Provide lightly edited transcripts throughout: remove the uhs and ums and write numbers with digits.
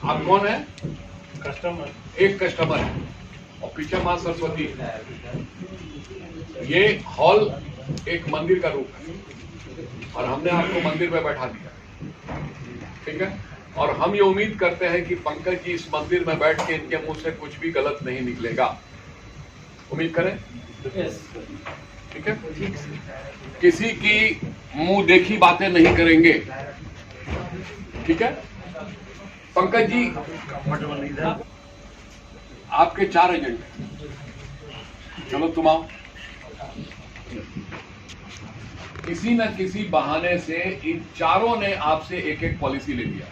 आप कौन है? कस्टमर। एक कस्टमर है और पीछे माँ सरस्वती है। ये हॉल एक मंदिर का रूप है और हमने आपको मंदिर में बैठा दिया, ठीक है। और हम ये उम्मीद करते हैं कि पंकज जी इस मंदिर में बैठ के इनके मुंह से कुछ भी गलत नहीं निकलेगा। उम्मीद करें, ठीक है। किसी की मुंह देखी बातें नहीं करेंगे, ठीक है। पंकज जी, आपके 4 एजेंट हैं। चलो तुम आओ। किसी न किसी बहाने से इन चारों ने आपसे एक एक पॉलिसी ले लिया।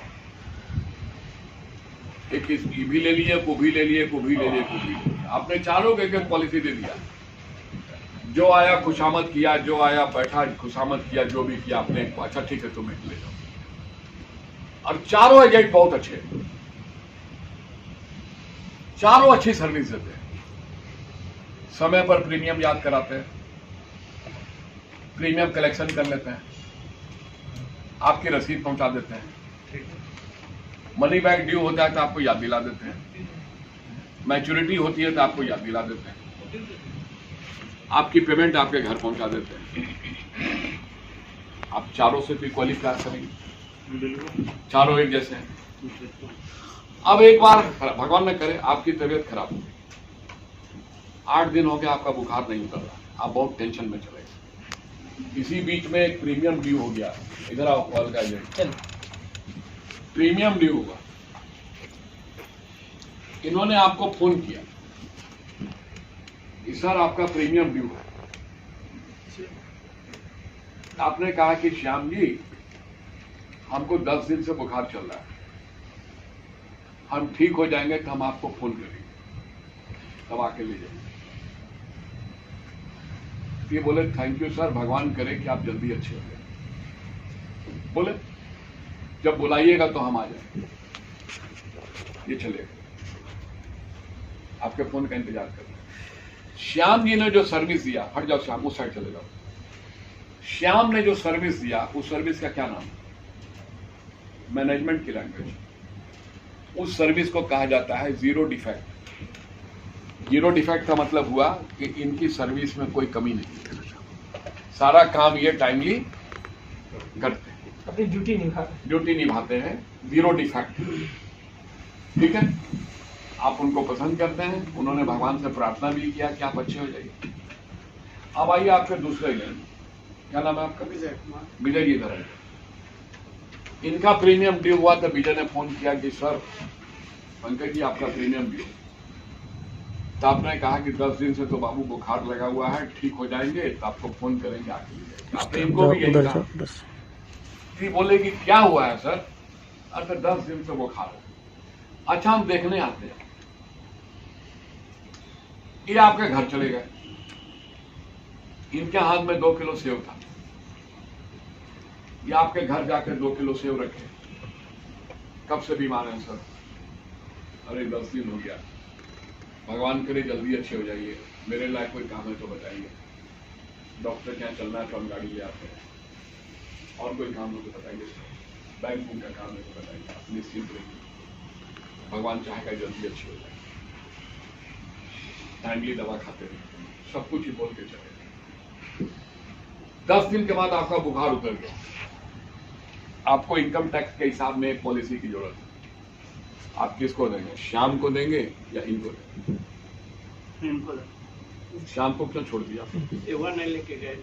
एक ये भी ले लिए, को भी ले लिए, को भी ले लिए, को भी ले लिए। आपने चारों को एक एक पॉलिसी दे दिया। जो आया खुशामद किया, जो आया बैठा खुशामद किया, जो भी किया आपने, अच्छा ठीक है तुम एक ले जाओ। और चारों एजेंट बहुत अच्छे, चारों अच्छी सर्विस देते हैं। समय पर प्रीमियम याद कराते हैं, प्रीमियम कलेक्शन कर लेते हैं, आपकी रसीद पहुंचा देते हैं, मनी बैक ड्यू होता है तो आपको याद दिला देते हैं, मैच्योरिटी होती है तो आपको याद दिला देते हैं, आपकी पेमेंट आपके घर पहुंचा देते हैं। आप चारों से भी क्वालिफाई करेंगे, चारों एक जैसे हैं। अब एक बार भगवान न करे आपकी तबीयत खराब हो गई, 8 दिन हो गया आपका बुखार नहीं उतर रहा, आप बहुत टेंशन में चले गए। इसी बीच में एक प्रीमियम ड्यू हो गया, इधर आओ कॉल का एजेंट, प्रीमियम ड्यू हुआ। इन्होंने आपको फोन किया कि सर आपका प्रीमियम ड्यू है। आपने कहा कि श्याम जी हमको 10 दिन से बुखार चल रहा है, हम ठीक हो जाएंगे तो हम आपको फोन करेंगे, तब आके ले जाएंगे। ये बोले थैंक यू सर, भगवान करे कि आप जल्दी अच्छे हो जाए। बोले जब बुलाइएगा तो हम आ जाएंगे। ये चलेगा, आपके फोन का इंतजार कर रहे हैं। श्याम जी ने जो सर्विस दिया, हट जाओ श्याम, उस साइड चले जाओ। श्याम ने जो सर्विस दिया, उस सर्विस का क्या नाम है? मैनेजमेंट की लैंग्वेज, उस सर्विस को कहा जाता है जीरो डिफेक्ट। जीरो डिफेक्ट का मतलब हुआ कि इनकी सर्विस में कोई कमी नहीं है, सारा काम ये टाइमली करते हैं, अपनी ड्यूटी निभाते हैं, जीरो डिफेक्ट, ठीक है। आप उनको पसंद करते हैं, उन्होंने भगवान से प्रार्थना भी किया कि आप अच्छे हो जाइए। अब आइए आपके दूसरे एजेंट, क्या नाम है आपका? विजय कुमार। विजय जी इधर है। इनका प्रीमियम ड्यू हुआ तो विजय ने फोन किया कि सर पंकज जी आपका प्रीमियम ड्यू। तो आपने कहा कि 10 दिन से तो बाबू बुखार लगा हुआ है, ठीक हो जाएंगे तो आपको फोन करेंगे आके। आपने इनको भी यही कहा। फिर बोले कि क्या हुआ है सर? अरे 10 दिन से बुखार है। अच्छा हम देखने आते हैं। ये आपके घर चले गए, इनके हाथ में 2 किलो सेव था, ये आपके घर जाकर 2 किलो सेव रखे। कब से बीमार हैं सर? अरे 10 दिन हो गया, भगवान करे जल्दी अच्छे हो जाइए, मेरे लायक कोई काम है तो बताइए, डॉक्टर के यहाँ चलना है तो हम गाड़ी ले आते हैं, और कोई काम हो तो बताइए, बैंक बुक का काम है तो बताइए, आप निश्चिंत रहिए, भगवान चाहेगा जल्दी अच्छे हो जाए, टाइमली दवा खाते रहिए, सब कुछ ही बोल के चले। 10 दिन के बाद आपका बुखार उतर गया, आपको इनकम टैक्स के हिसाब में एक पॉलिसी की जरूरत है। आप किसको देंगे? श्याम को देंगे या इनको देंगे? इनको। श्याम को क्यों छोड़ दिया? एवन नहीं लेके गए।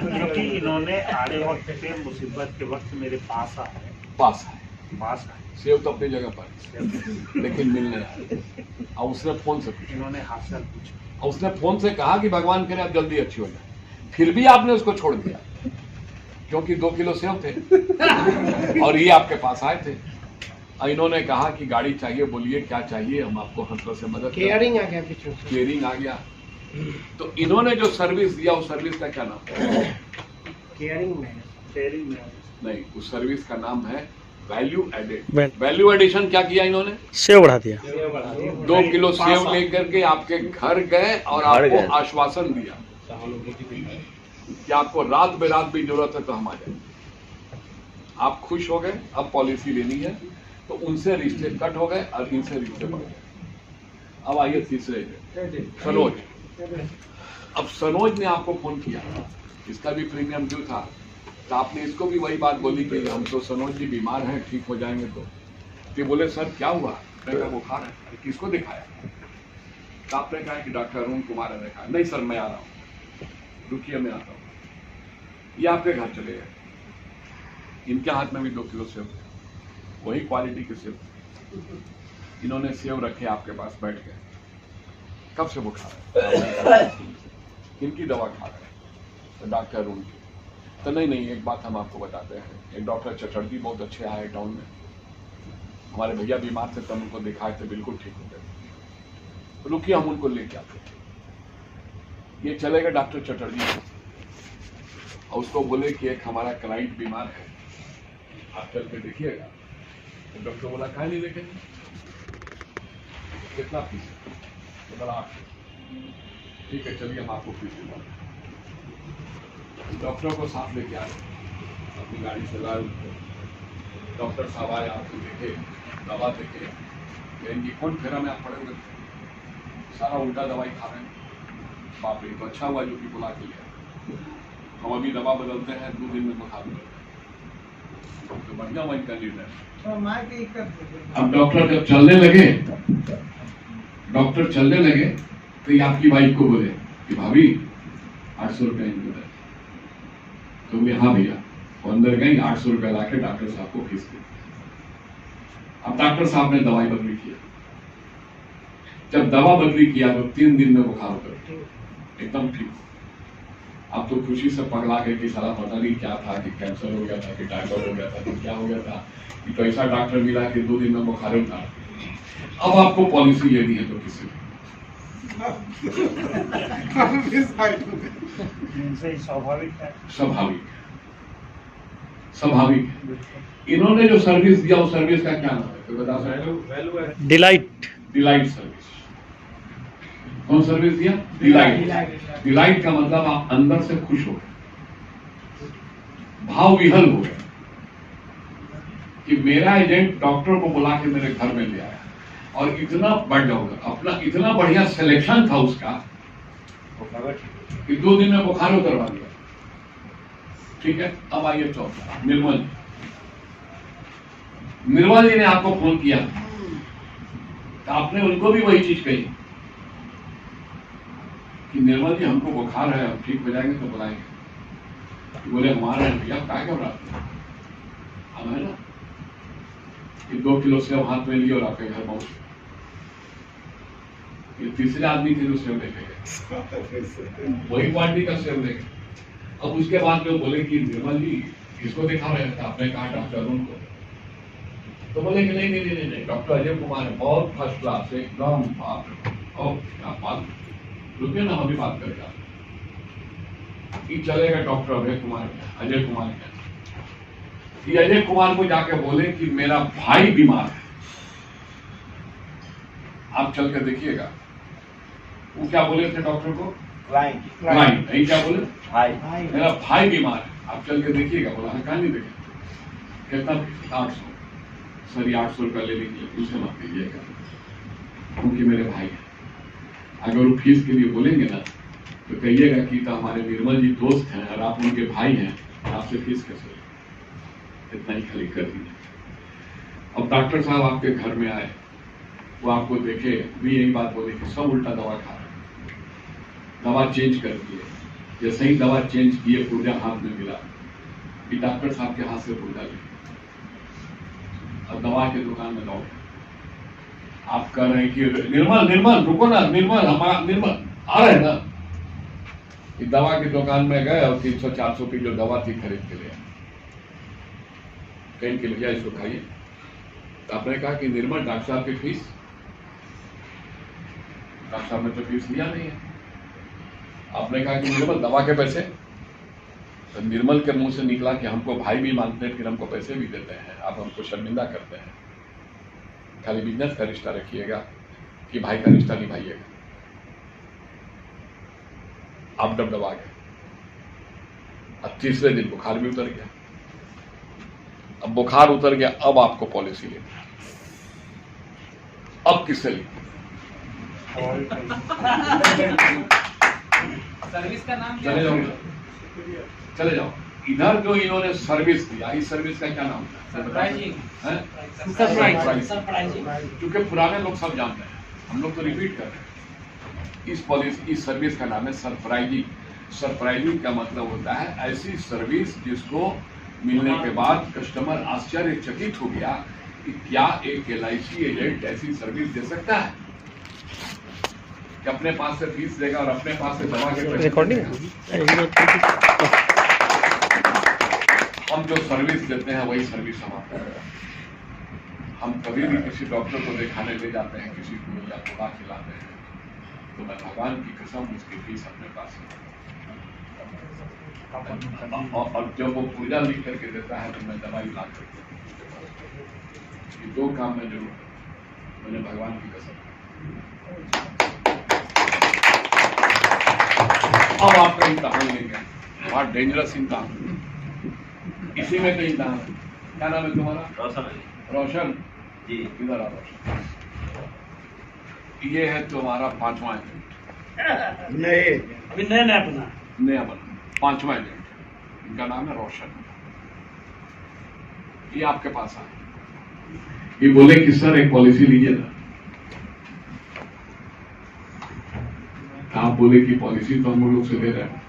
क्योंकि इन्होंने आड़े वक्त पे, मुसीबत के वक्त मेरे पास आए। सेव तो अपनी जगह पर, लेकिन मिलने आए और उसने फोन से पूछा, इन्होंने हासिल पूछा और उसने फोन से कहा कि भगवान करे आप जल्दी अच्छी हो जाए। फिर भी आपने उसको छोड़ दिया क्योंकि 2 किलो सेव थे और ये आपके पास आए थे। और इन्होंने कहा कि गाड़ी चाहिए, बोलिए क्या चाहिए, हम आपको हर तरह से मदद। केयरिंग आ गया, केयरिंग आ गया। तो इन्होंने जो सर्विस दिया उस सर्विस का क्या नाम है? केयरिंग नहीं, उस सर्विस का नाम है वैल्यू एडेड। वैल्यू एडिशन क्या किया इन्होंने? सेव बढ़ा दिया। 2 किलो सेव लेकर के आपके घर गए और आपको आश्वासन दिया कि आपको रात बेरात भी जरूरत है तो हम आ जाएंगे। आप खुश हो गए, अब पॉलिसी लेनी है तो उनसे रिश्ते कट हो गए और इनसे रिश्ते बढ़ गए। अब आइए तीसरे, सनोज। अब सनोज ने आपको फोन किया, इसका भी प्रीमियम ड्यू था, तो आपने इसको भी वही बात बोली कि हम तो सनोज जी बीमार हैं, ठीक हो जाएंगे। तो बोले सर क्या हुआ? मैंने कहा बुखार है। किसको दिखाया? तो आपने कहा कि डॉक्टर अरुण कुमार ने देखा। नहीं सर मैं आ रहा हूँ, रुकिए मैं आता हूँ। ये आपके घर चले गए, इनके हाथ में भी 2 किलो सेव, वही क्वालिटी के सेव, इन्होंने सेव रखे आपके पास बैठ के। कब से बुखार है? इनकी दवा खा रहे हैं तो डॉक्टर अरुण की। तो नहीं, एक बात हम आपको बताते हैं, एक डॉक्टर चटर्जी बहुत अच्छे आए टाउन में, हमारे भैया बीमार थे तो उनको दिखाए थे, बिल्कुल ठीक हो गए। तो रुकिए हम उनको लेके आते थे। ये चले गए डॉक्टर चटर्जी और उसको बोले कि एक हमारा क्लाइंट बीमार है, आप चल के देखिएगा। तो डॉक्टर बोला काहे नहीं देखेंगे, कितना फीस है? तो बोला 800। ठीक है चलिए हम आपको फीस दूंगा। डॉक्टर को साथ लेके आए, अपनी गाड़ी से लाए उनको। डॉक्टर साहब आए, आपको देखे, दवा देखे, इनकी कौन फेरा में आप पड़े हुए थे, सारा उल्टा दवाई खा रहे हैं। बाप रे, तो अच्छा हुआ जो कि बुला के लिया। हम अभी दवा बदलते हैं, 2 दिन में बुखार बदलते हैं, तो बढ़िया हुआ इनका निर्णय। अब डॉक्टर जब चलने लगे तो ये आपकी वाइफ को बोले कि भाभी 800 रुपया इनको दे। तो वे हाँ भैया, वो अंदर गई, 800 रुपया लाके डॉक्टर साहब को फीस दी। अब डॉक्टर साहब ने दवाई बदली किया। जब दवा बदली किया तो 3 दिन में बुखार उतर एकदम ठीक। अब तो खुशी से पगला गए कि सारा पता नहीं क्या था, कि कैंसर हो गया था, कि टाइफाइड हो गया था, कि क्या हो गया था, कि तो ऐसा डॉक्टर मिला कि 2 दिन में बुखार उतार। अब आपको पॉलिसी लेनी है तो किसी स्वाभाविक है। इन्होंने जो सर्विस दिया उस सर्विस का क्या नाम है तो बता सकते? Delight service. कौन सर्विस दिया? डिलाइट का मतलब आप अंदर से खुश हो गए, भाव विहल हो गए कि मेरा एजेंट डॉक्टर को बुला के मेरे घर में ले आया और इतना बढ़ होगा अपना, इतना बढ़िया सिलेक्शन था उसका कि 2 दिन में बुखार उतरवा दिया। ठीक है, अब आइए चौथा, निर्मल जी ने आपको फोन किया तो आपने उनको भी वही चीज कही कि निर्मल जी हमको बुखार है, हम ठीक हो जाएंगे तो बुलाएंगे। बोले हमारे भैया क्या घबराते हैं, हम है ना। कि 2 किलो सेव हाथ में लिए और आपके घर पहुंचे। ये तीसरे आदमी थे जो सेव लेके गए, वही क्वालिटी का सेव लेके। अब उसके बाद में बोले कि निर्मल जी किसको दिखा रहे थे? आपने कहा डॉक्टर अरुण को। तो बोले कि नहीं डॉक्टर अजय कुमार है, बहुत फर्स्ट क्लास, एकदम क्या बात, रुकिए ना अभी बात करेगा। चलेगा डॉक्टर अजय कुमार ये अजय कुमार को जाके बोले कि मेरा भाई बीमार है, आप चल कर देखिएगा। वो क्या बोले थे डॉक्टर को? क्लाइंट नहीं, क्या बोले? भाई। मेरा भाई बीमार है, आप चल के देखिएगा। बोला कहाँ नहीं देखे? कितना? 800। सर ये 800 रुपया ले लीजिए, उसे मत दीजिएगा क्योंकि मेरे भाई है। अगर वो फीस के लिए बोलेंगे ना तो कहिएगा कि तो हमारे निर्मल जी दोस्त हैं और आप उनके भाई हैं, आपसे फीस कैसे? इतना ही खाली कर दीजिए। अब डॉक्टर साहब आपके घर में आए, वो आपको देखे भी यही बात बोले कि सब उल्टा दवा खा रहे हैं, दवा चेंज कर दिए। जैसे ही दवा चेंज किए पुर्जा हाथ में मिला कि डॉक्टर साहब के हाथ से पुर्जा ले और दवा के दुकान में दौड़। आप कह रहे हैं कि निर्मल रुको ना, निर्मल आ रहे हैं ना। कि दवा की दुकान में गए और 300-400 की जो दवा थी खरीद के लिए कहीं के भैया इसको खाइए। तो आपने कहा कि निर्मल डॉक्टर साहब की फीस, डॉक्टर साहब ने तो फीस लिया नहीं है। आपने कहा कि निर्मल दवा के पैसे, तो निर्मल के मुंह से निकला कि हमको भाई भी मानते हैं, फिर हमको पैसे भी देते हैं, आप हमको शर्मिंदा करते हैं। खाली बिजनेस का रिश्ता रखिएगा कि भाई का रिश्ता निभाइएगा। आप डबडबा गए। अब तीसरे दिन बुखार भी उतर गया। अब बुखार उतर गया, अब आपको पॉलिसी लेनी है। अब किससे लेनी? सर्विस का नाम क्या चले जाओ, चले जाओ। इधर जो इन्होंने सर्विस दिया, इस सर्विस का क्या नाम है? सरप्राइजिंग। क्योंकि पुराने लोग सब जानते हैं, हम लोग तो रिपीट कर रहे हैं। इस पॉलिसी, इस सर्विस का नाम है सरप्राइजिंग। सरप्राइजिंग का मतलब होता है ऐसी सर्विस जिसको मिलने के बाद कस्टमर आश्चर्यचकित हो गया कि क्या एक LIC एजेंट ऐसी सर्विस दे सकता है कि अपने पास से फीस देगा और अपने पास से दवा के पैसे देगा। हम जो सर्विस देते हैं वही सर्विस हम आपको देते हैं। हम कभी भी किसी डॉक्टर को दिखाने ले जाते हैं, किसी को या दवा खिलाते हैं, तो मैं भगवान की कसम उसकी फीस अपने पास और जब वो पूजा लिख करके देता है तो मैं दवाई ला करके, ये दो काम में जरूर मैंने भगवान की कसम। अब आपका इम्तहान लेंगे, बहुत डेंजरस इम्तहान, इसी में तो इम्तहान है। क्या नाम है तुम्हारा? रोशन। रोशन जी। इधर आ रोशन। ये है तुम्हारा 5वां एजेंट। नहीं अभी नया अपना नया बना 5वां एजेंट, इनका नाम है रोशन। ये आपके पास आए, ये बोले कि सर एक पॉलिसी लीजिए ना। आप बोले कि पॉलिसी तो हम लोग से ले रहे हैं,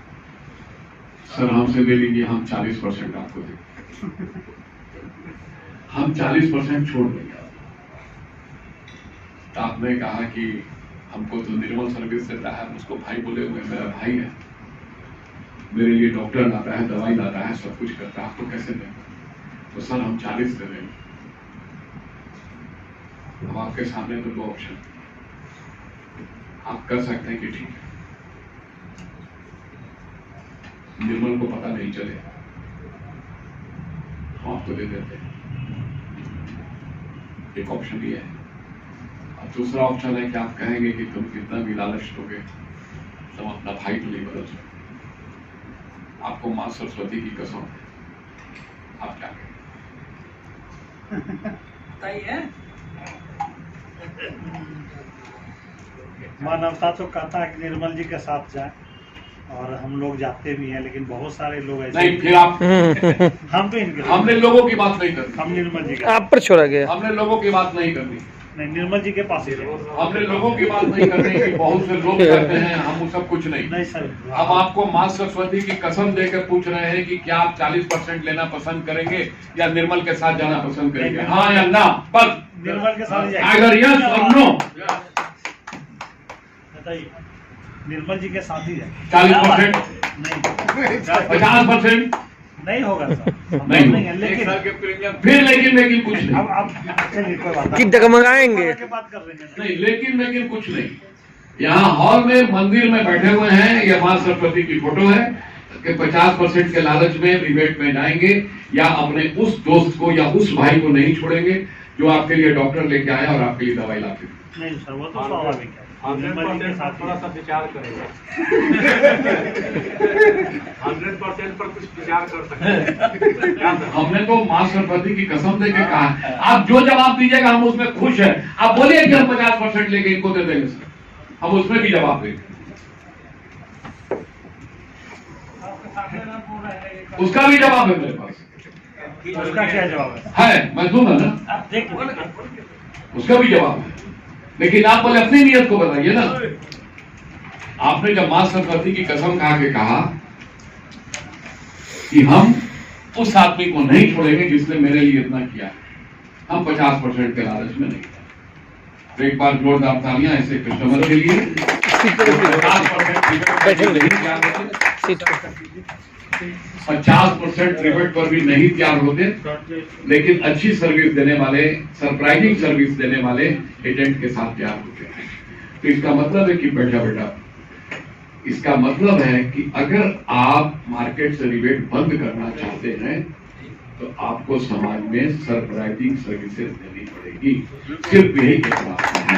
सर हमसे ले लीजिए, हम 40% आपको देंगे। हम 40% छोड़ देंगे। तो आपने कहा कि हमको तो निर्मल सर्विस देता है, उसको भाई बोले हुए, मेरा भाई है, मेरे लिए डॉक्टर लाता है, दवाई लाता है, सब कुछ करता है, आपको कैसे दें? तो सर हम 40 दे देंगे। अब आपके सामने तो 2 ऑप्शन, आप कर सकते हैं कि ठीक है, निर्मल को पता नहीं चले, हम आपको दे देते हैं। एक ऑप्शन ये है। और दूसरा ऑप्शन है कि आप कहेंगे कि तुम कितना भी लालच दोगे, तुम अपना भाई तो नहीं बदल सकते। आपको मां सरस्वती की कसम, आप क्या कहेंगे? बताइए। मानवता तो कहता है कि निर्मल जी के साथ जाए, और हम लोग जाते भी हैं, लेकिन बहुत सारे लोग ऐसे नहीं, फिर आप हम तो इनके हमने लोगों की बात नहीं करनी, हम निर्मल जी के आप पर छोड़ा गया। हमने लोगों की बात नहीं करनी, नहीं, निर्मल जी के पास ही जाए। हमने लोगों की बात नहीं करनी कि बहुत से लोग कहते हैं, हम वो सब कुछ नहीं। नहीं सर, अब आपको मां सरस्वती की कसम देकर पूछ रहे हैं कि क्या आप 40% लेना पसंद करेंगे या निर्मल के साथ जाना पसंद करेंगे? हाँ या ना? बस निर्मल के साथ जाए। अगर यस और नो, बताइए, निर्मल जी के साथ ही जाए। 40%, नहीं 50%, नहीं होगा सर, हम नहीं नहीं है, लेकिन फिर लेकिन कुछ अब नहीं, आप चलिए कोई बात कि डगमगाएंगे। के बात कर रहे हैं। नहीं लेकिन कुछ नहीं। यहाँ हॉल में मंदिर में बैठे हुए हैं, ये मां सरस्वती की फोटो है कि 50% के लालच में रिबेट में जाएंगे, या अपने उस दोस्त को या उस भाई को नहीं छोड़ेंगे जो आपके लिए डॉक्टर लेके आया और आपके लिए दवाई लाते थे। नहीं सर, वो तो स्वाभाविक है। निर्मल जी के साथ थोड़ा सा विचार करेगा। 100% पर कुछ विचार कर सकते हैं। हमने तो मां सरस्वती की कसम देके कहा है, आप जो जवाब दीजिएगा हम उसमें खुश हैं। आप बोलिए कि हम 50% लेके इनको दे देंगे सर, हम उसमें भी जवाब देंगे। उसका भी जवाब है मेरे पास। उसका क्या जवाब है? मैं दूंगा ना, आप देखिए, उसका भी जवाब है, लेकिन आप बोले अपनी नीयत को बताइए ना। आपने जब मां सरस्वती की कसम खा के कहा कि हम उस आदमी को नहीं छोड़ेंगे जिसने मेरे लिए इतना किया, हम 50% के लालच में नहीं। तो एक बार जोरदार तालियां ऐसे कस्टमर के लिए। 50% रिबेट पर भी नहीं तैयार होते, लेकिन अच्छी सर्विस देने वाले, सरप्राइजिंग सर्विस देने वाले एजेंट के साथ तैयार होते हैं। तो इसका मतलब है कि बेटा, इसका मतलब है कि अगर आप मार्केट से रिबेट बंद करना चाहते हैं तो आपको समाज में सरप्राइजिंग सर्विसेज देनी पड़ेगी। सिर्फ यही एक रास्ता है।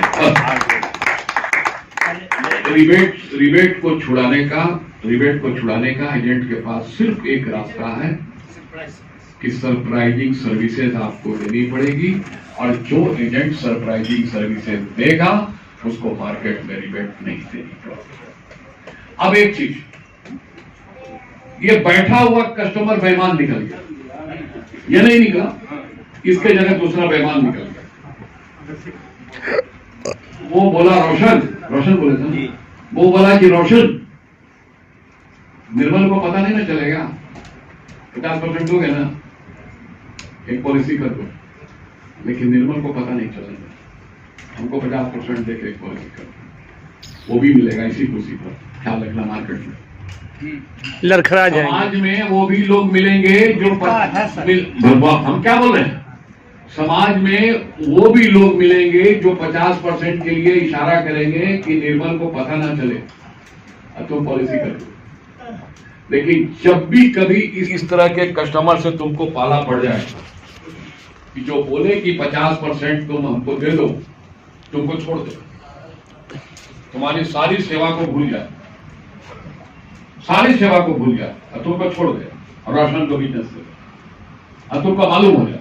रिबेट को छुड़ाने का रिबेट को छुड़ाने का एजेंट के पास सिर्फ एक रास्ता है कि सरप्राइजिंग सर्विसेज आपको देनी पड़ेगी, और जो एजेंट सरप्राइजिंग सर्विसेज देगा उसको मार्केट में रिबेट नहीं देनी पड़ेगी। अब एक चीज, ये बैठा हुआ कस्टमर बेईमान निकल गया, ये नहीं निकला, इसके जगह दूसरा बेईमान निकल गया। वो बोला रोशन बोले था, वो बोला कि रोशन, निर्मल को पता नहीं ना चलेगा, 50% दोगे ना, एक पॉलिसी कर दो, लेकिन निर्मल को पता नहीं चलेगा, हमको 50% देके एक पॉलिसी कर दो, वो भी मिलेगा इसी खुशी पर। ख्याल रखना, मार्केट में लड़खड़ा जाएंगे। समाज में वो भी लोग मिलेंगे जो हम क्या बोल रहे हैं, समाज में वो भी लोग मिलेंगे जो 50% के लिए इशारा करेंगे कि निर्मल को पता ना चले, अब तुम पॉलिसी कर दो। लेकिन जब भी कभी इस तरह के कस्टमर से तुमको पाला पड़ जाए कि जो बोले कि 50% तुम हमको दे दो, तुमको छोड़ दे, तुम्हारी सारी सेवा को भूल जाए, सारी सेवा को भूल जाए और तुमको छोड़ दे और रोशन को बिजनेस दे, और तुमको मालूम हो जाए,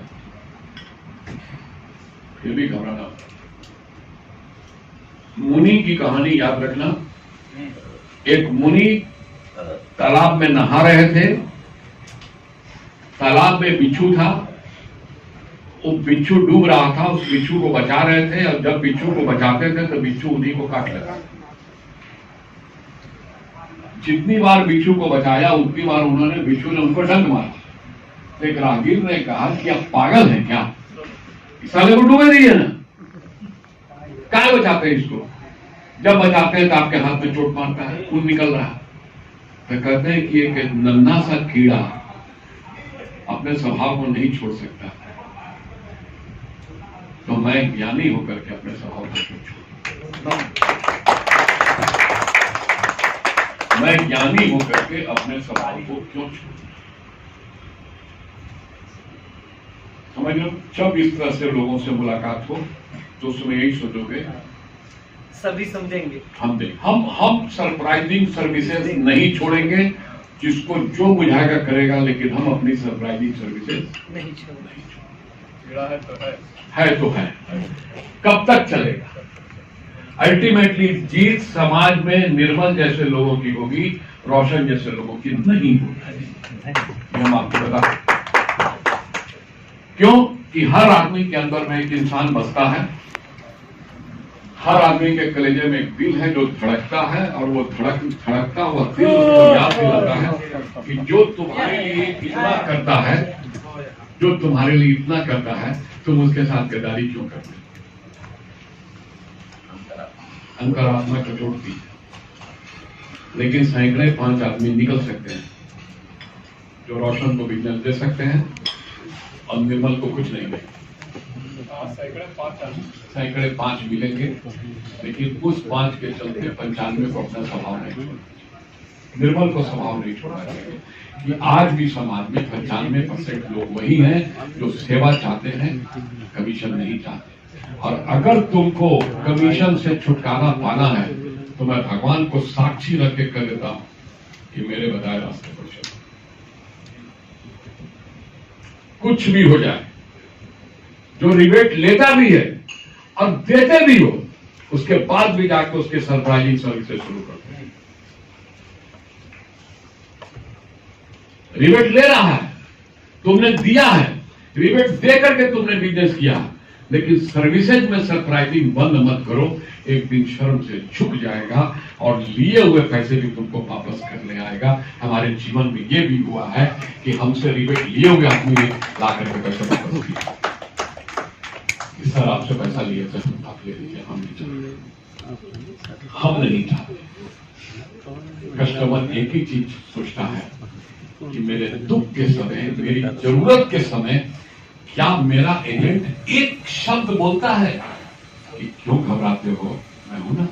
फिर भी घबराना। मुनि की कहानी याद रखना। एक मुनि तालाब में नहा रहे थे, तालाब में बिच्छू था, वो बिच्छू डूब रहा था, उस बिच्छू को बचा रहे थे, और जब बिच्छू को बचाते थे तो बिच्छू उन्हीं को काट लगा। जितनी बार बिच्छू को बचाया उतनी बार उन्होंने, बिच्छू ने उनको डंक मारा। एक राहगीर ने कहा कि आप पागल हैं क्या, इस साले को डूबे दिए ना, क्या बचाते हैं इसको, जब बचाते हैं तो आपके हाथ में चोट मारता है, खून निकल रहा है। तो कहते हैं कि एक नन्हा सा कीड़ा अपने स्वभाव को नहीं छोड़ सकता, तो मैं ज्ञानी होकर के अपने स्वभाव को छोड़, मैं ज्ञानी होकर के अपने स्वभाव को क्यों छोड़, समझ लो। जब इस तरह से लोगों से मुलाकात हो तो उसमें यही सोचोगे सभी समझेंगे, हम सरप्राइजिंग सर्विसेज नहीं छोड़ेंगे, जिसको जो बुझाएगा करेगा, लेकिन हम अपनी सरप्राइजिंग सर्विसेज नहीं छोड़ेंगे। है तो है, कब तक चलेगा? अल्टीमेटली जीत समाज में निर्मल जैसे लोगों की होगी, रोशन जैसे लोगों की नहीं होगी। हम आपको बता, क्यों कि हर आदमी के अंदर में एक इंसान बसता है, हर आदमी के कलेजे में एक दिल है जो धड़कता है, और वो धड़कता हुआ दिल उसको याद दिलाता है कि जो तुम्हारे लिए इतना करता है, जो तुम्हारे लिए इतना करता है, तुम उसके साथ गद्दारी क्यों करते हो? अंतरात्मा कटोती है। लेकिन सैकड़े 5 आदमी निकल सकते हैं जो रोशन को बिजनेस दे सकते हैं और निर्मल को कुछ नहीं देंगे। सैकड़े 5 मिलेंगे, लेकिन उस 5 के चलते 95 को अपना स्वभाव नहीं छोड़ना, निर्मल को स्वभाव नहीं छोड़ना चाहिए। कि आज भी समाज में 95% लोग वही हैं जो सेवा चाहते हैं, कमीशन नहीं चाहते। और अगर तुमको कमीशन से छुटकारा पाना है तो मैं भगवान को साक्षी रख के कर देता हूं कि मेरे बताए रास्ते पर चलो, कुछ भी हो जाए। जो रिबेट लेता भी है और देते भी हो, उसके बाद भी जाकर उसके सरप्राइजिंग सर्विसेज शुरू करते हैं। रिबेट ले रहा है, तुमने दिया है, रिबेट दे करके तुमने बिजनेस किया, लेकिन सर्विसेज में सरप्राइजिंग बंद मत करो। एक दिन शर्म से झुक जाएगा और लिए हुए पैसे भी तुमको वापस करने आएगा। हमारे जीवन में ये भी हुआ है कि हमसे रिबेट लिए हुए आदमी ने ला करके पैसे वापस किया। सर आपसे पैसा लिए थे, आप ले लीजिए, हम नहीं चाहते, हम नहीं चाहते। कस्टमर एक ही चीज सोचता है कि मेरे दुख के समय, मेरी जरूरत के समय क्या मेरा एजेंट एक शब्द बोलता है कि क्यों घबराते हो, मैं हूं ना।